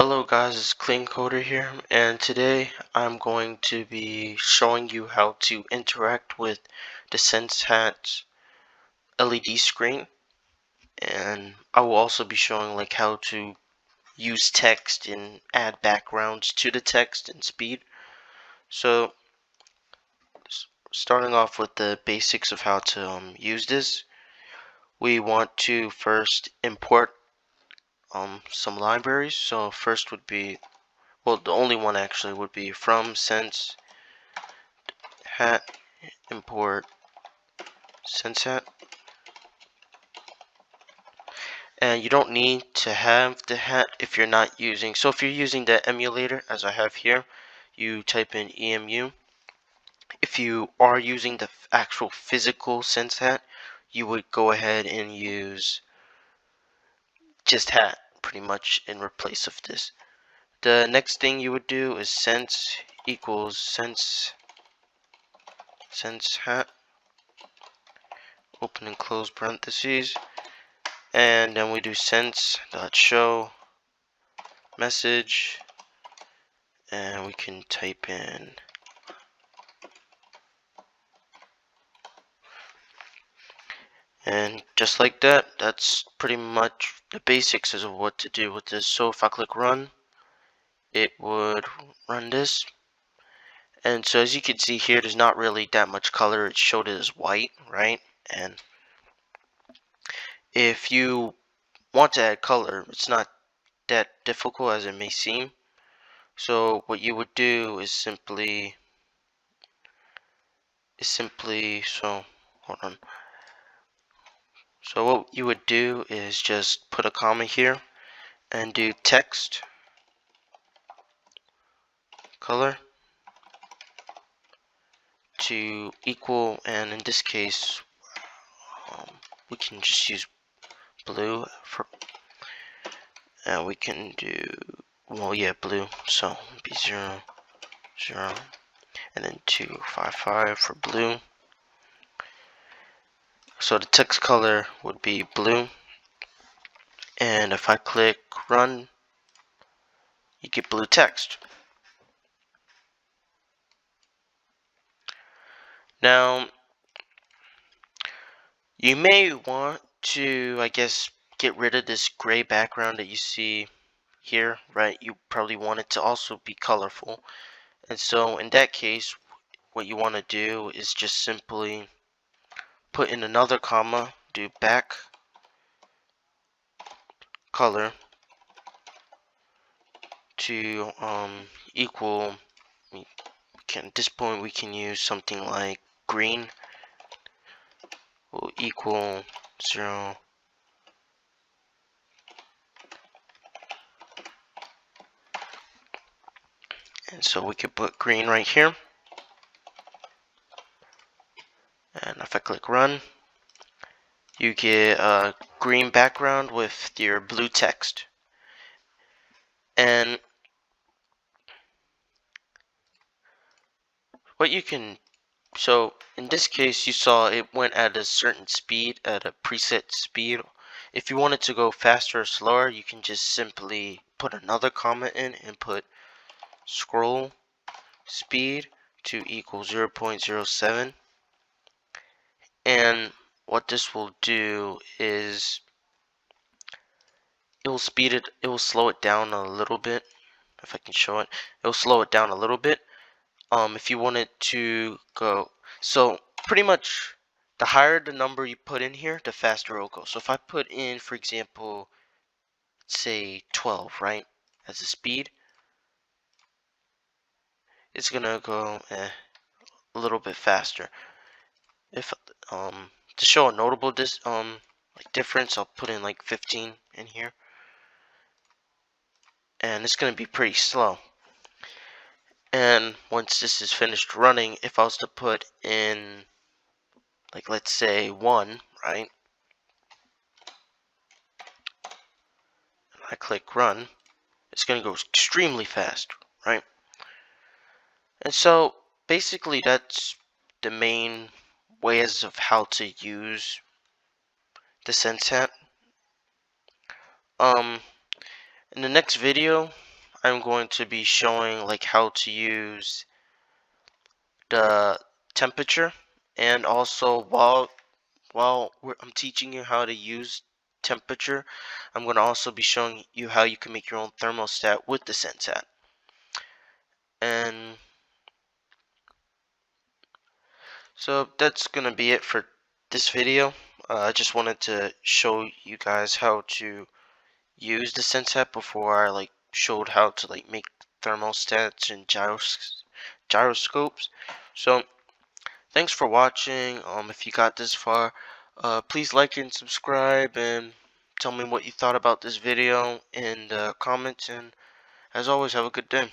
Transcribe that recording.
Hello guys, it's Clean Coder here, and today I'm going to be showing you how to interact with the SenseHat LED screen, and I will also be showing like how to use text and add backgrounds to the text and speed. So starting off with the basics of how to use this, we want to first import some libraries. So first would be, well, the only one actually would be from SenseHat import SenseHat, and you don't need to have the hat if you're not using. So if you're using the emulator, as I have here, you type in EMU. If you are using the actual physical SenseHat, you would go ahead and use just hat pretty much in replace of this. The next thing you would do is sense equals SenseHat, open and close parentheses, and then we do sense.show message, and we can type in and just like that, that's pretty much the basics of what to do with this. So if I click run, it would run this, and so as you can see here, there's not really that much color. It showed it as white, right? And if you want to add color, it's not that difficult as it may seem. So what you would do is simply so hold on. So what you would do is just put a comma here and do text color to equal, and in this case we can just use blue for, and we can do, well, yeah, blue, so be 0 0 and then 255 for blue. So the text color would be blue, and if I click run, you get blue text. Now you may want to, I guess, get rid of this gray background that you see here, right? You probably want it to also be colorful, and so in that case what you want to do is just simply put in another comma, do back color to equal, at this point we can use something like green will equal 0 and so we could put green right here, and if I click run, you get a green background with your blue text. And what you can, so in this case you saw it went at a certain speed, at a preset speed. If you want it to go faster or slower, you can just simply put another comment in and put scroll speed to equal 0.07, and what this will do is it will slow it down a little bit. If I can show it, it'll slow it down a little bit. If you want it to go, so pretty much the higher the number you put in here, the faster it'll go. So if I put in, for example, say 12, right, as a speed, it's gonna go a little bit faster. If to show a notable like difference, I'll put in like 15 in here, and it's gonna be pretty slow. And once this is finished running, if I was to put in, like, let's say 1, right, and I click run, it's gonna go extremely fast, right? And so basically that's the main ways of how to use the SenseHat. In the next video, I'm going to be showing like how to use the temperature, and also I'm teaching you how to use temperature, I'm going to also be showing you how you can make your own thermostat with the Sensat. And so that's going to be it for this video. I just wanted to show you guys how to use the Sensat before I like showed how to like make thermostats and gyroscopes. So thanks for watching. If you got this far, please like and subscribe, and tell me what you thought about this video in the comments. And as always, have a good day.